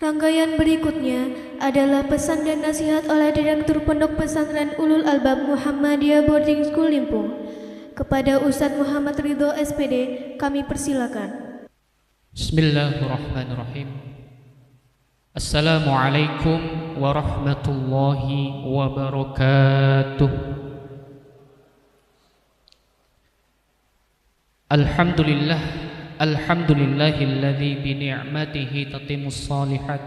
Rangkaian berikutnya adalah pesan dan nasihat oleh Direktur Pondok Pesantren Ulul Albab Muhammadiyah Boarding School Limpung. Kepada Ustadz Muhammad Ridho SPD, kami persilakan. Bismillahirrahmanirrahim. Assalamualaikum warahmatullahi wabarakatuh. Alhamdulillahilladzi bi ni'matihi tatimmus shalihat.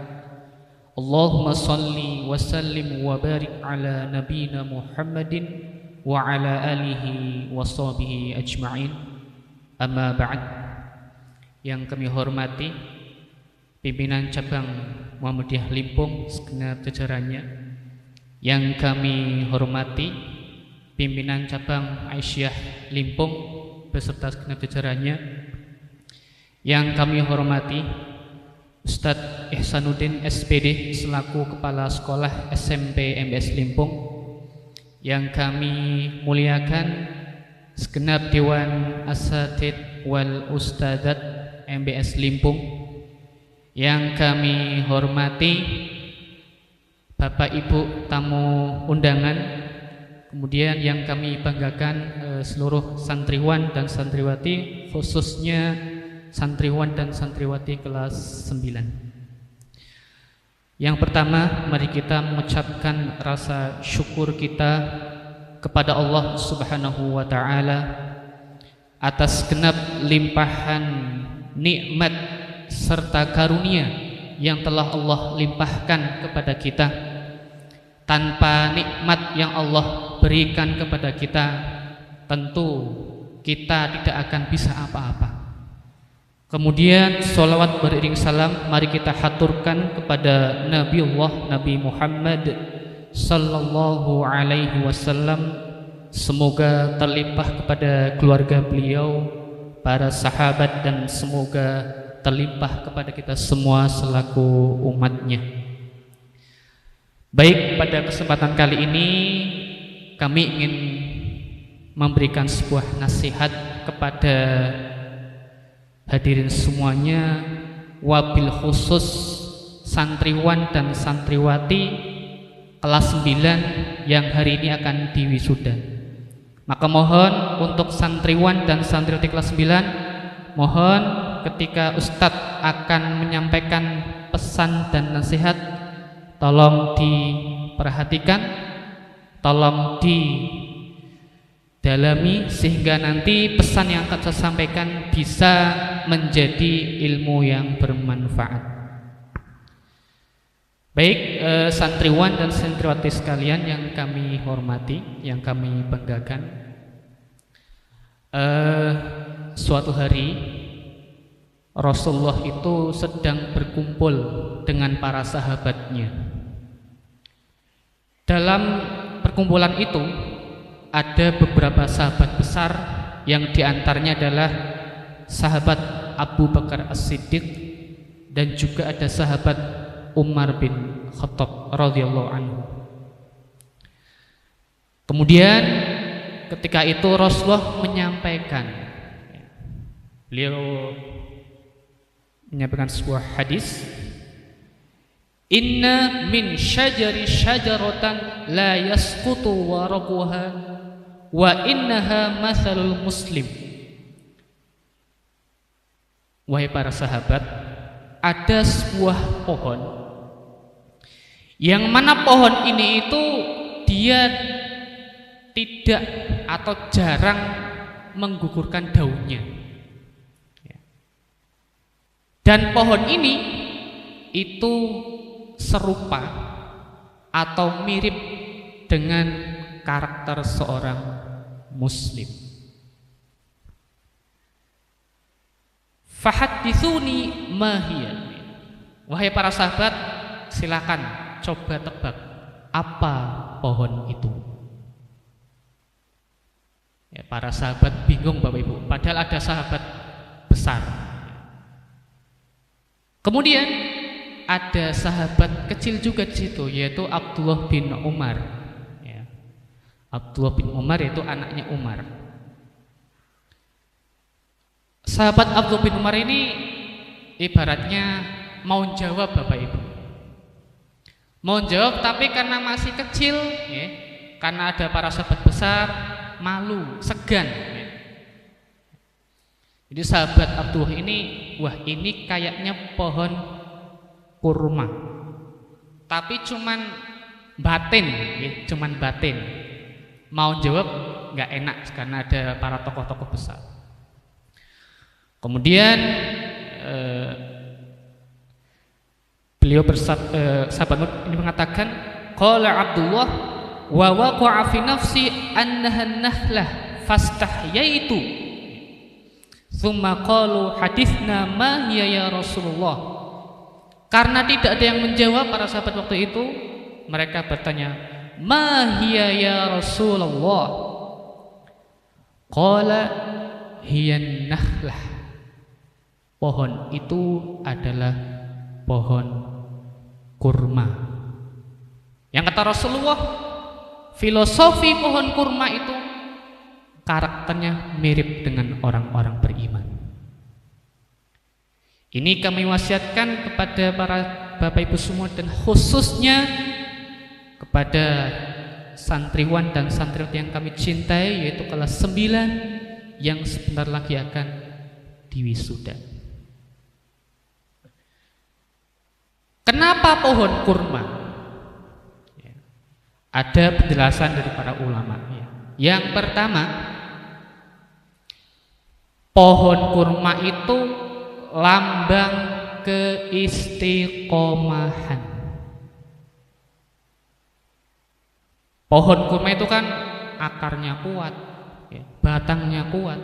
Allahumma salli wa sallim wa barik ala nabiyyina Muhammadin wa ala alihi wa sahbihi ajma'in. Amma ba'd. Yang kami hormati pimpinan cabang Muhammadiyah Limpung segenap jajarannya, yang kami hormati pimpinan cabang Aisyah Limpung beserta segenap jajarannya, yang kami hormati Ustadz Ihsanuddin SPD selaku Kepala Sekolah SMP MBS Limpung, yang kami muliakan segenap Dewan Asatidz wal Ustadzat MBS Limpung, yang kami hormati Bapak Ibu tamu undangan, kemudian yang kami banggakan seluruh santriwan dan santriwati, khususnya santriwan dan santriwati kelas 9. Yang pertama, mari kita mengucapkan rasa syukur kita kepada Allah Subhanahu wa Ta'ala atas genap limpahan nikmat serta karunia yang telah Allah limpahkan kepada kita. Tanpa nikmat yang Allah berikan kepada kita, tentu kita tidak akan bisa apa-apa. Kemudian salawat beriring salam mari kita haturkan kepada Nabi Muhammad sallallahu alaihi wasallam. Semoga terlimpah kepada keluarga beliau, para sahabat, dan semoga terlimpah kepada kita semua selaku umatnya. Baik, pada kesempatan kali ini kami ingin memberikan sebuah nasihat kepada hadirin semuanya, wabil khusus santriwan dan santriwati kelas 9 yang hari ini akan diwisuda. Maka mohon untuk santriwan dan santriwati kelas 9, mohon ketika Ustadz akan menyampaikan pesan dan nasihat, tolong diperhatikan, tolong didalami, sehingga nanti pesan yang akan saya sampaikan bisa menjadi ilmu yang bermanfaat. Baik, santriwan dan santriwati sekalian yang kami hormati, yang kami banggakan, suatu hari Rasulullah itu sedang berkumpul dengan para sahabatnya. Dalam perkumpulan itu ada beberapa sahabat besar, yang diantaranya adalah sahabat Abu Bakar As-Siddiq, dan juga ada sahabat Umar bin Khattab radhiyallahu anhu. Kemudian ketika itu Rasulullah menyampaikan, beliau menyampaikan sebuah hadis, inna min syajari syajaratan la yasqutu waraquha wa innaha mathalul muslim. Wahai para sahabat, ada sebuah pohon yang mana pohon ini itu dia tidak atau jarang menggugurkan daunnya, dan pohon ini itu serupa atau mirip dengan karakter seorang muslim. Fahadditsuni ma hiya. Wahai para sahabat, silakan coba tebak apa pohon itu. Ya, para sahabat bingung Bapak Ibu, padahal ada sahabat besar. Kemudian ada sahabat kecil juga di situ, yaitu Abdullah bin Umar. Ya. Abdullah bin Umar itu anaknya Umar. Sahabat Abdullah bin Umar ini ibaratnya mau jawab Bapak Ibu. Mau jawab tapi karena masih kecil, ya, karena ada para sahabat besar, malu, segan. Ya. Jadi sahabat Abdullah ini, wah ini kayaknya pohon kurma, tapi cuman batin, ya, cuman batin. Mau jawab nggak enak karena ada para tokoh-tokoh besar. Kemudian beliau sahabat ini mengatakan, qala Abdullah wa waqa'a fi nafsi annaha nahlah fastahyaitu. Tsumma qalu hadithna ma hiya ya Rasulullah. Karena tidak ada yang menjawab para sahabat waktu itu, mereka bertanya, ma hiya ya Rasulullah? Qala hiya nahlah. Pohon itu adalah pohon kurma. Yang kata Rasulullah, filosofi pohon kurma itu karakternya mirip dengan orang-orang beriman. Ini kami wasiatkan kepada para Bapak Ibu semua dan khususnya kepada santriwan dan santriwati yang kami cintai, yaitu kelas 9 yang sebentar lagi akan diwisuda. Kenapa pohon kurma? Ya. Ada penjelasan dari para ulama. Ya. Yang pertama, pohon kurma itu lambang keistiqomahan. Pohon kurma itu kan akarnya kuat, ya, batangnya kuat,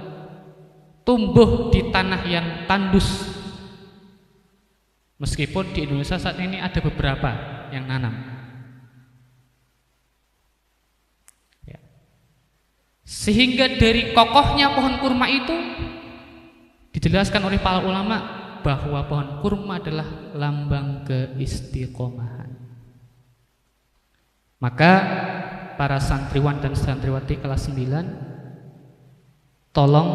tumbuh di tanah yang tandus. Meskipun di Indonesia saat ini ada beberapa yang nanam. Ya. Sehingga dari kokohnya pohon kurma itu dijelaskan oleh para ulama bahwa pohon kurma adalah lambang keistiqomahan. Maka para santriwan dan santriwati kelas 9 tolong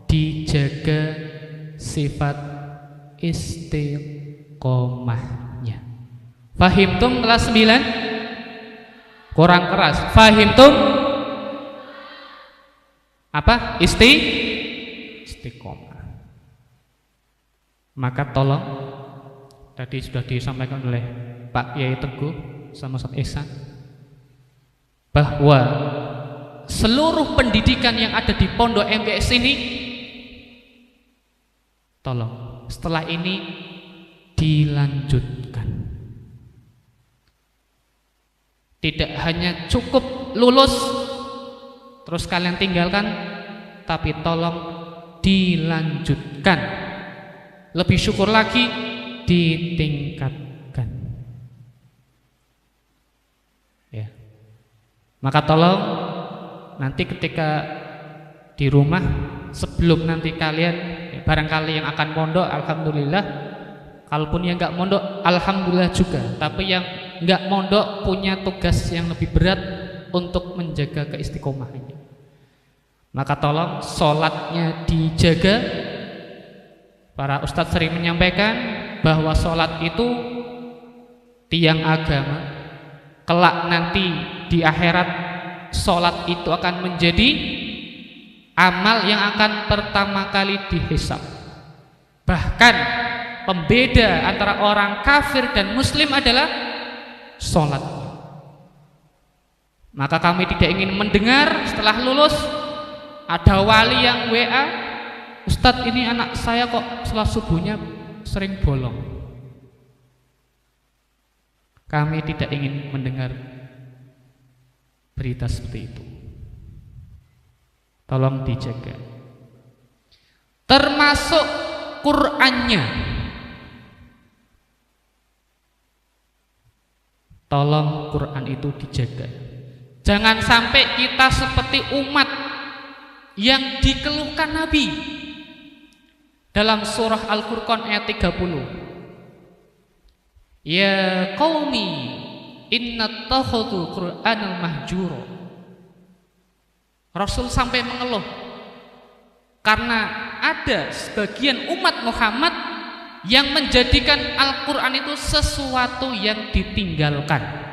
dijaga sifat istiqomahnya. Fahimtum kelas 9? Kurang keras. Fahimtum? Apa? Istiqomah. Maka tolong, tadi sudah disampaikan oleh Pak Yai Teguh sama Ustaz Ihsan, bahwa seluruh pendidikan yang ada di Pondok MTS ini, tolong setelah ini dilanjutkan. Tidak hanya cukup lulus terus kalian tinggalkan, tapi tolong dilanjutkan. Lebih syukur lagi ditingkatkan. Ya. Maka tolong nanti ketika di rumah, sebelum nanti kalian barangkali yang akan mondok, alhamdulillah. Kalaupun yang enggak mondok, alhamdulillah juga. Tapi yang enggak mondok punya tugas yang lebih berat untuk menjaga keistiqomahannya. Maka tolong sholatnya dijaga. Para ustadz sering menyampaikan bahwa sholat itu tiang agama. Kelak nanti di akhirat, sholat itu akan menjadi amal yang akan pertama kali dihisab. Bahkan pembeda antara orang kafir dan muslim adalah sholat. Maka kami tidak ingin mendengar setelah lulus ada wali yang WA, Ustadz ini anak saya kok setelah subuhnya sering bolong. Kami tidak ingin mendengar berita seperti itu. Tolong dijaga. Termasuk Qur'annya. Tolong Quran itu dijaga. Jangan sampai kita seperti umat yang dikeluhkan Nabi dalam surah Al-Furqan ayat 30. Ya qaumi inna takhudhu Qur'anal mahjura. Rasul sampai mengeluh karena ada sebagian umat Muhammad yang menjadikan Al-Quran itu sesuatu yang ditinggalkan.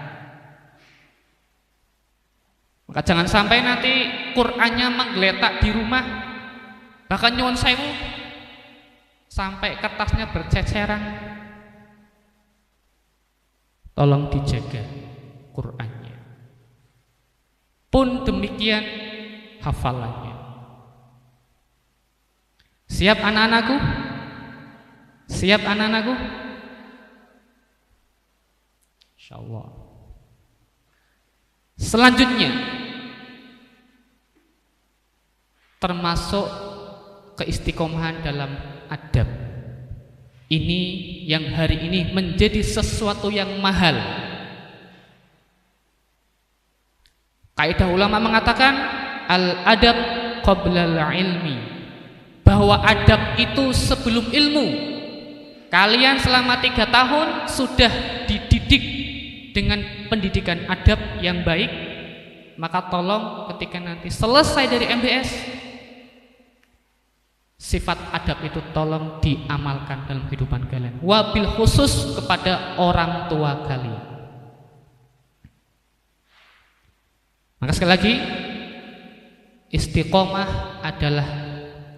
Maka jangan sampai nanti Qurannya menggeletak di rumah, bahkan nyuwun sewu sampai kertasnya berceceran. Tolong dijaga Qurannya. Pun demikian hafalannya. Siap anak-anakku? Siap anak-anakku? Insyaallah. Selanjutnya termasuk keistiqomahan dalam adab. Ini yang hari ini menjadi sesuatu yang mahal. Kaidah ulama mengatakan al-adab qabla al-ilmi, bahwa adab itu sebelum ilmu. Kalian selama 3 tahun sudah dididik dengan pendidikan adab yang baik, maka tolong ketika nanti selesai dari MBS, sifat adab itu tolong diamalkan dalam kehidupan kalian, wabil khusus kepada orang tua kalian. Maka sekali lagi, istiqomah adalah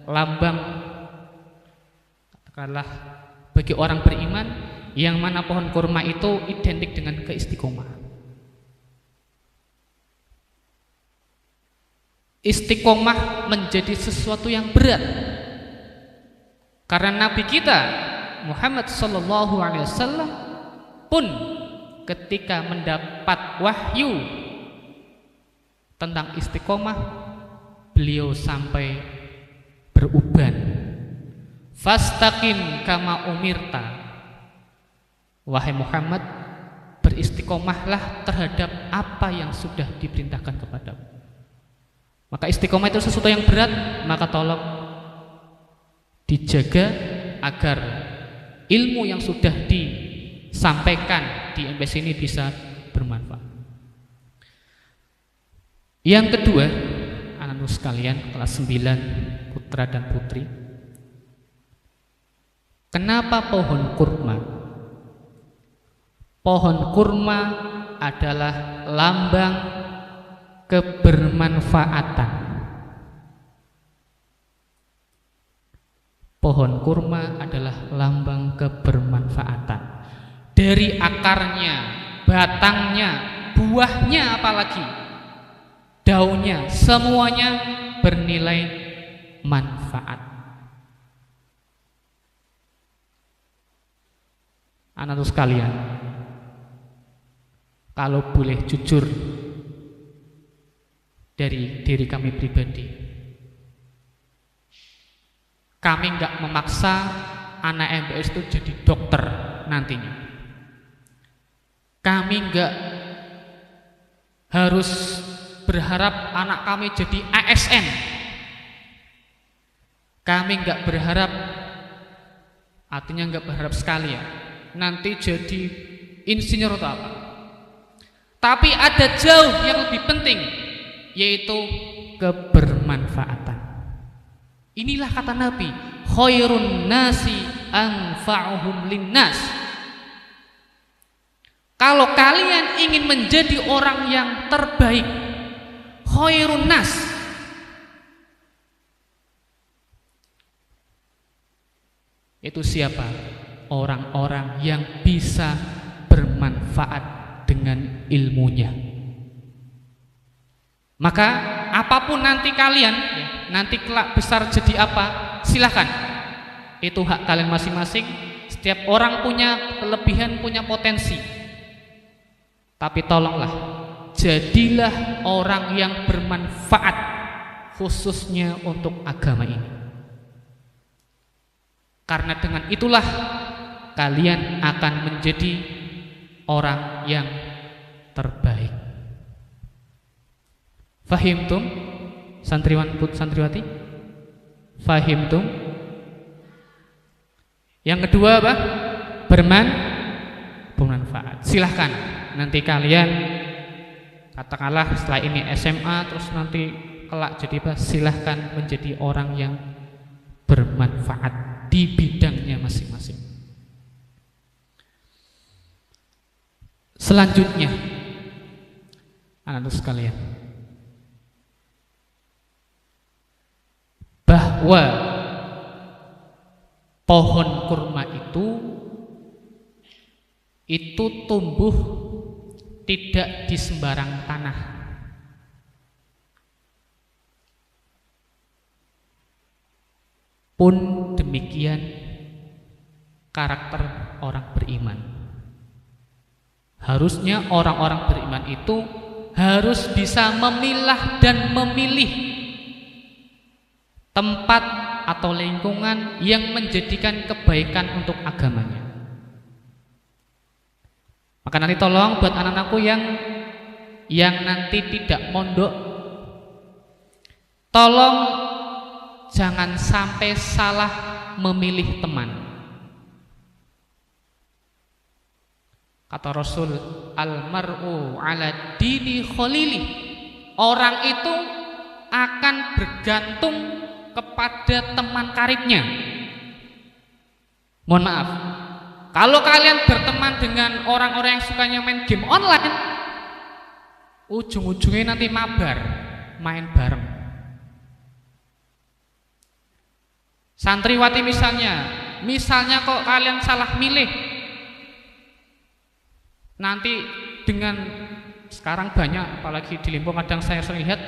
lambang, katakanlah, bagi orang beriman, yang mana pohon kurma itu identik dengan keistiqomahan. Istiqomah menjadi sesuatu yang berat, karena Nabi kita Muhammad sallallahu alaihi wasallam pun ketika mendapat wahyu tentang istiqomah, beliau sampai beruban, fastaqim kama umirta, wahai Muhammad, beristiqomahlah terhadap apa yang sudah diperintahkan kepadamu. Maka istiqomah itu sesuatu yang berat, maka tolong dijaga agar ilmu yang sudah disampaikan di MBS ini bisa bermanfaat. Yang kedua, anak-anak sekalian kelas 9 putra dan putri, kenapa pohon kurma? Pohon kurma adalah lambang kebermanfaatan. Pohon kurma adalah lambang kebermanfaatan. Dari akarnya, batangnya, buahnya, apalagi daunnya, semuanya bernilai manfaat. Anak-anak sekalian, kalau boleh jujur dari diri kami pribadi, kami nggak memaksa anak MBS itu jadi dokter nantinya. Kami nggak harus berharap anak kami jadi ASN. Kami nggak berharap, artinya nggak berharap sekali ya, nanti jadi insinyur atau apa. Tapi ada jauh yang lebih penting, yaitu kebermanfaatan. Inilah kata Nabi, khairun nasi anfa'uhum linnas. Kalau kalian ingin menjadi orang yang terbaik, khairun nas, itu siapa? Orang-orang yang bisa bermanfaat dengan ilmunya. Maka apapun nanti kalian, nanti kelak besar jadi apa, silahkan. Itu hak kalian masing-masing. Setiap orang punya kelebihan, punya potensi. Tapi tolonglah, jadilah orang yang bermanfaat, khususnya untuk agama ini. Karena dengan itulah kalian akan menjadi orang yang terbaik. Fahimtum? Santriwan santriwati? Fahimtum? Yang kedua apa? Bermanfaat. Silahkan nanti kalian, katakanlah setelah ini SMA, terus nanti kelak jadi apa? Silahkan menjadi orang yang bermanfaat di bidangnya masing-masing. Selanjutnya, anak-anak sekalian, bahwa pohon kurma itu tumbuh tidak di sembarang tanah. Pun demikian karakter orang beriman. Harusnya orang-orang beriman itu harus bisa memilah dan memilih tempat atau lingkungan yang menjadikan kebaikan untuk agamanya. Maka nanti tolong buat anak-anakku yang nanti tidak mondok, tolong jangan sampai salah memilih teman. Kata Rasul, almar'u ala dini khalili. Orang itu akan bergantung kepada teman karibnya. Mohon maaf, kalau kalian berteman dengan orang-orang yang sukanya main game online, ujung-ujungnya nanti mabar, main bareng. Santriwati misalnya kok kalian salah milih, nanti dengan sekarang banyak, apalagi di Limpung kadang saya sering lihat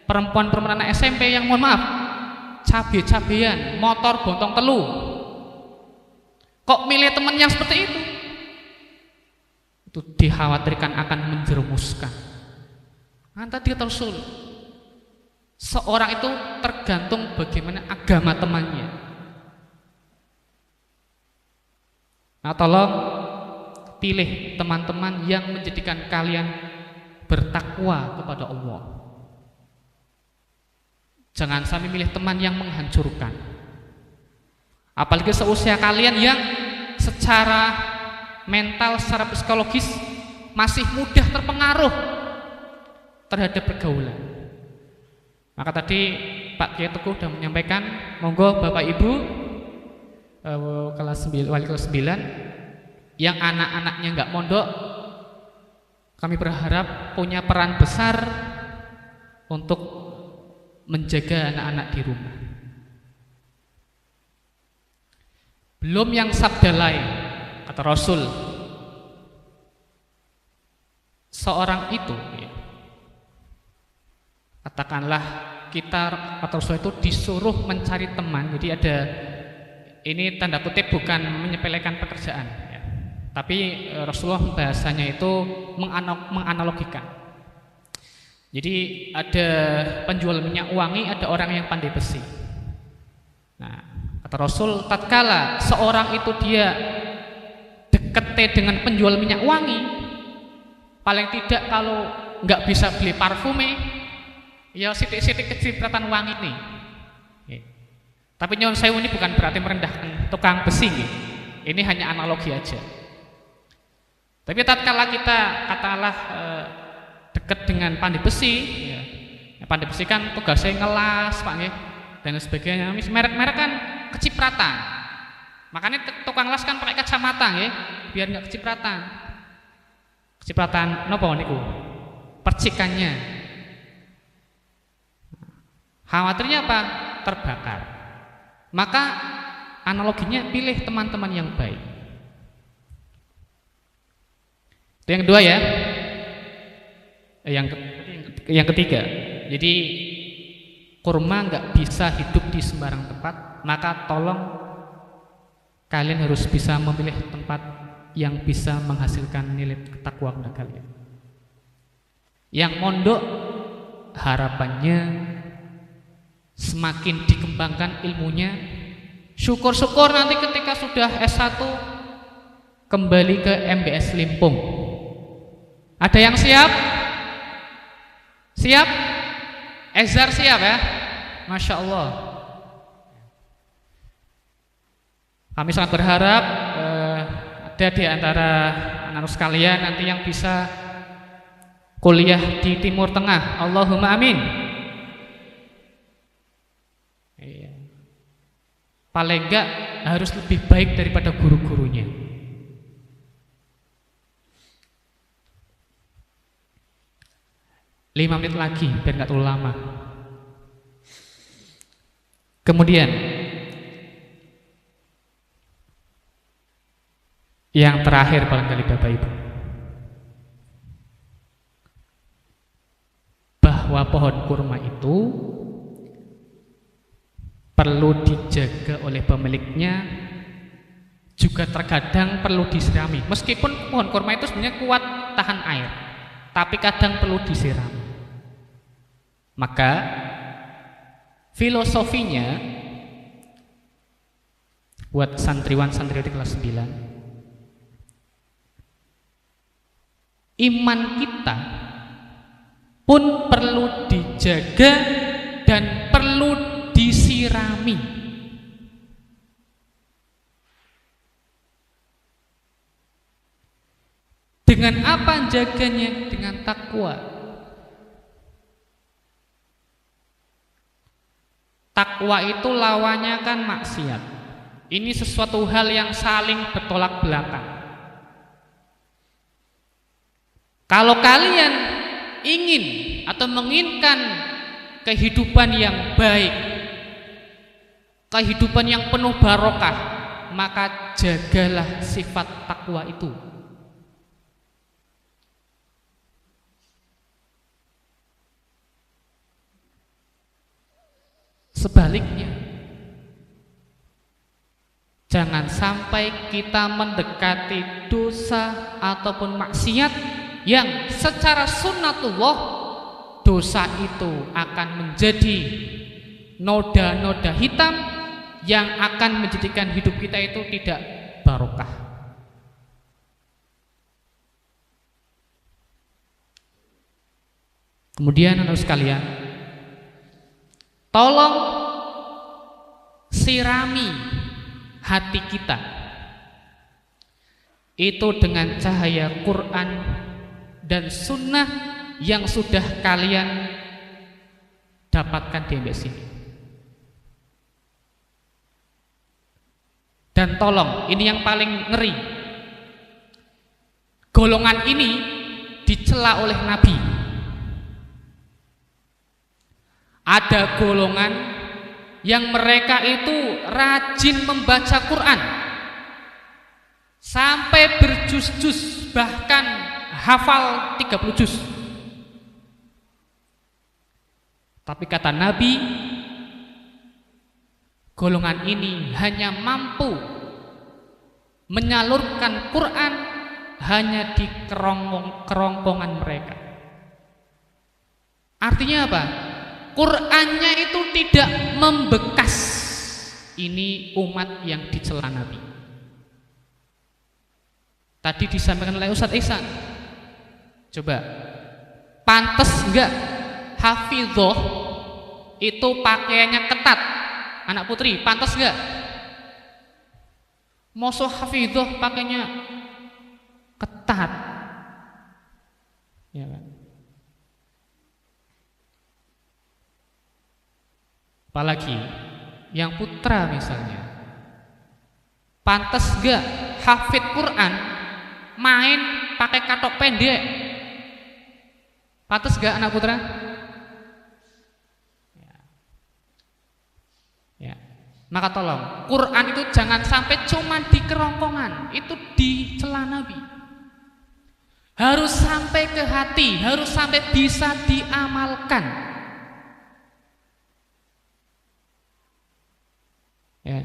perempuan-perempuan anak SMP yang mohon maaf cabe-cabean, motor bontong telu. Kok milih teman yang seperti itu? Itu dikhawatirkan akan menjerumuskan. Kan tadi kata Rasul, seorang itu tergantung bagaimana agama temannya. Nah, tolong pilih teman-teman yang menjadikan kalian bertakwa kepada Allah. Jangan sampai milih teman yang menghancurkan. Apalagi seusia kalian yang secara mental, secara psikologis masih mudah terpengaruh terhadap pergaulan. Maka tadi Pak Kiai Teguh sudah menyampaikan, monggo Bapak Ibu wali kelas 9 yang anak-anaknya nggak mondok, kami berharap punya peran besar untuk menjaga anak-anak di rumah. Belum yang sabda lain, kata Rasul, seorang itu katakanlah kita atau Rasul itu disuruh mencari teman. Jadi ada, ini tanda kutip bukan menyepelekan pekerjaan ya. Tapi Rasulullah bahasanya itu menganalogikan. Jadi ada penjual minyak wangi, ada orang yang pandai besi. Nah, kata Rasul, tatkala seorang itu dia deket dengan penjual minyak wangi, paling tidak kalau nggak bisa beli parfume, ya sitik-sitik kecipratan wangi nih. Tapi nyon sewu ini bukan berarti merendahkan tukang besi nih. Ini hanya analogi aja. Tapi tatkala kita katakanlah dekat dengan pandai besi, ya. Pandai besi kan tugasnya ngelas, Pak nggih, dan sebagainya. Merek-merek kan kecipratan. Makanya tukang las kan pakai kacamata nggih, biar nggak kecipratan. Kecipratan napa niku? Percikannya. Khawatirnya apa? Terbakar. Maka analoginya pilih teman-teman yang baik. Itu yang kedua ya. Yang ketiga, jadi kurma nggak bisa hidup di sembarang tempat, maka tolong kalian harus bisa memilih tempat yang bisa menghasilkan nilai ketakwaan kalian. Yang mondok harapannya semakin dikembangkan ilmunya, syukur-syukur nanti ketika sudah S1 kembali ke MBS Limpung. Ada yang siap? Siap? Ezar siap ya? Masya Allah. Kami sangat berharap ada di antara anak-anak sekalian nanti yang bisa kuliah di Timur Tengah. Allahumma amin. Paling enggak harus lebih baik daripada guru-gurunya. 5 menit lagi biar nggak terlalu lama. Kemudian yang terakhir barangkali Bapak Ibu, bahwa pohon kurma itu perlu dijaga oleh pemiliknya, juga terkadang perlu disirami. Meskipun pohon kurma itu sebenarnya kuat tahan air, tapi kadang perlu disirami. Maka filosofinya buat santriwan-santriwati kelas 9, iman kita pun perlu dijaga dan perlu disirami. Dengan apa jaganya? Dengan takwa. Takwa itu lawannya kan maksiat. Ini sesuatu hal yang saling bertolak belakang. Kalau kalian ingin atau menginginkan kehidupan yang baik, kehidupan yang penuh barokah, maka jagalah sifat takwa itu. Sebaliknya, jangan sampai kita mendekati dosa ataupun maksiat yang secara sunnatullah dosa itu akan menjadi noda-noda hitam yang akan menjadikan hidup kita itu tidak barokah. Kemudian anak sekalian, tolong sirami hati kita itu dengan cahaya Quran dan sunnah yang sudah kalian dapatkan di sini. Dan tolong, ini yang paling ngeri, golongan ini dicela oleh Nabi. Ada golongan yang mereka itu rajin membaca Quran sampai berjuz-juz, bahkan hafal 30 juz. Tapi kata Nabi, golongan ini hanya mampu menyalurkan Quran hanya di kerongkongan mereka. Artinya apa? Qurannya itu tidak membekas. Ini umat yang dicela Nabi. Tadi disampaikan oleh Ustadz Ihsan. Coba, pantas enggak hafidhoh itu pakaiannya ketat? Anak putri, pantas enggak? Mosok hafidhoh pakainya ketat, ya kan? Apalagi yang putra misalnya, pantas gak hafid Quran main pakai katok pendek? Pantas gak anak putra? Ya. Maka tolong, Quran itu jangan sampai cuma di kerongkongan, itu dicela Nabi. Harus sampai ke hati, harus sampai bisa diamalkan. Ya.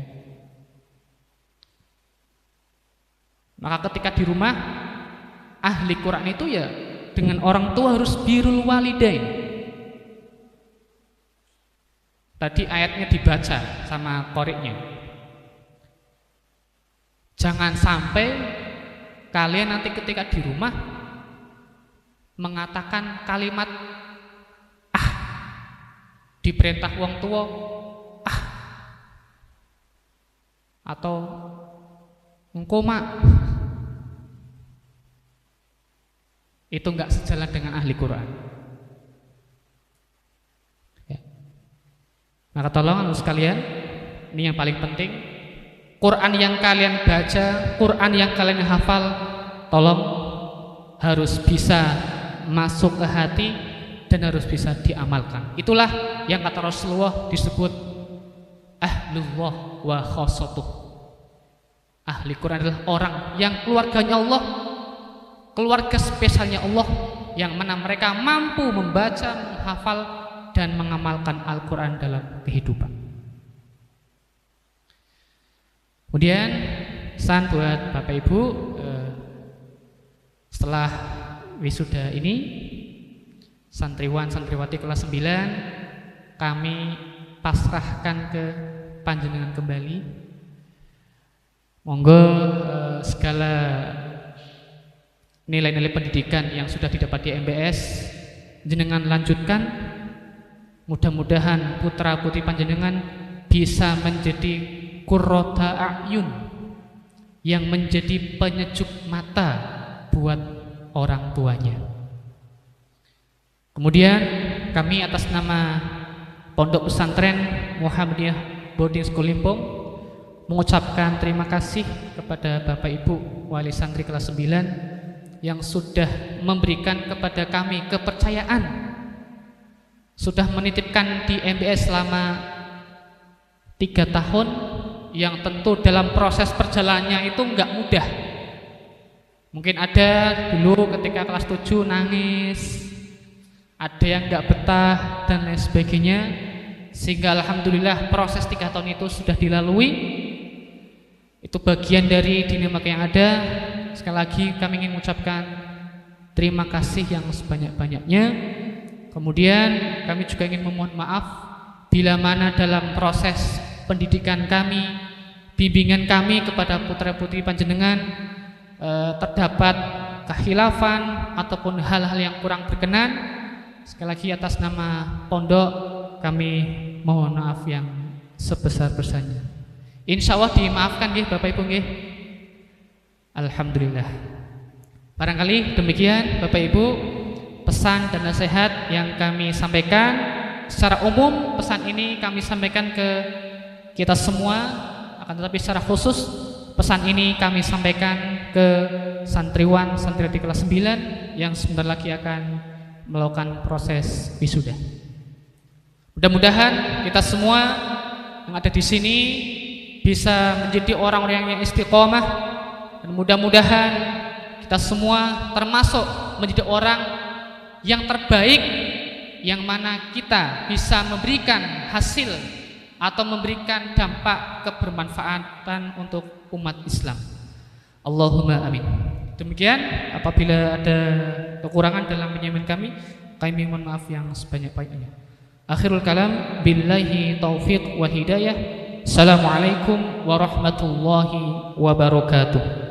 Maka ketika di rumah ahli Quran itu ya dengan orang tua harus birrul walidain. Tadi ayatnya dibaca sama qori'nya. Jangan sampai kalian nanti ketika di rumah mengatakan kalimat diperintah wong tua atau engkau mak, itu enggak sejalan dengan ahli Quran. Ya. Maka tolong anak sekalian, ini yang paling penting, Quran yang kalian baca, Quran yang kalian hafal, tolong harus bisa masuk ke hati dan harus bisa diamalkan. Itulah yang kata Rasulullah disebut ahlullah wa khosotuh. Ahli Quran adalah orang yang keluarganya Allah, keluarga spesialnya Allah, yang mana mereka mampu membaca, menghafal, dan mengamalkan Al-Quran dalam kehidupan. Kemudian pesan buat Bapak Ibu, setelah wisuda ini, santriwan santriwati kelas 9 kami pasrahkan ke panjenengan kembali. Monggo segala nilai-nilai pendidikan yang sudah didapat di MBS jenengan lanjutkan. Mudah-mudahan putra putri panjenengan bisa menjadi qurrata a'yun, yang menjadi penyejuk mata buat orang tuanya. Kemudian kami atas nama Pondok Pesantren Muhammadiyah Boarding School Limpung mengucapkan terima kasih kepada Bapak Ibu Wali Santri kelas 9 yang sudah memberikan kepada kami kepercayaan, sudah menitipkan di MBS selama 3 tahun, yang tentu dalam proses perjalanannya itu enggak mudah. Mungkin ada dulu ketika kelas 7 nangis, ada yang enggak betah dan lain sebagainya, sehingga alhamdulillah proses 3 tahun itu sudah dilalui. Itu bagian dari dinamika yang ada. Sekali lagi kami ingin mengucapkan terima kasih yang sebanyak-banyaknya. Kemudian kami juga ingin memohon maaf bila mana dalam proses pendidikan kami, bimbingan kami kepada putra-putri panjenengan terdapat kekhilafan ataupun hal-hal yang kurang berkenan. Sekali lagi atas nama pondok kami mohon maaf yang sebesar-besarnya. Insya Allah dimaafkan ya Bapak Ibu nggih. Alhamdulillah. Barangkali demikian Bapak Ibu pesan dan nasihat yang kami sampaikan. Secara umum pesan ini kami sampaikan ke kita semua, akan tetapi secara khusus pesan ini kami sampaikan ke santriwan santriwati kelas 9 yang sebentar lagi akan melakukan proses wisuda. Mudah-mudahan kita semua yang ada di sini bisa menjadi orang-orang yang istiqomah, dan mudah-mudahan kita semua termasuk menjadi orang yang terbaik, yang mana kita bisa memberikan hasil atau memberikan dampak kebermanfaatan untuk umat Islam. Allahumma amin. Demikian, apabila ada kekurangan dalam penyampaian kami mohon maaf yang sebanyak-banyaknya. Akhirul kalam, billahi taufiq wa hidayah. Assalamualaikum warahmatullahi wabarakatuh.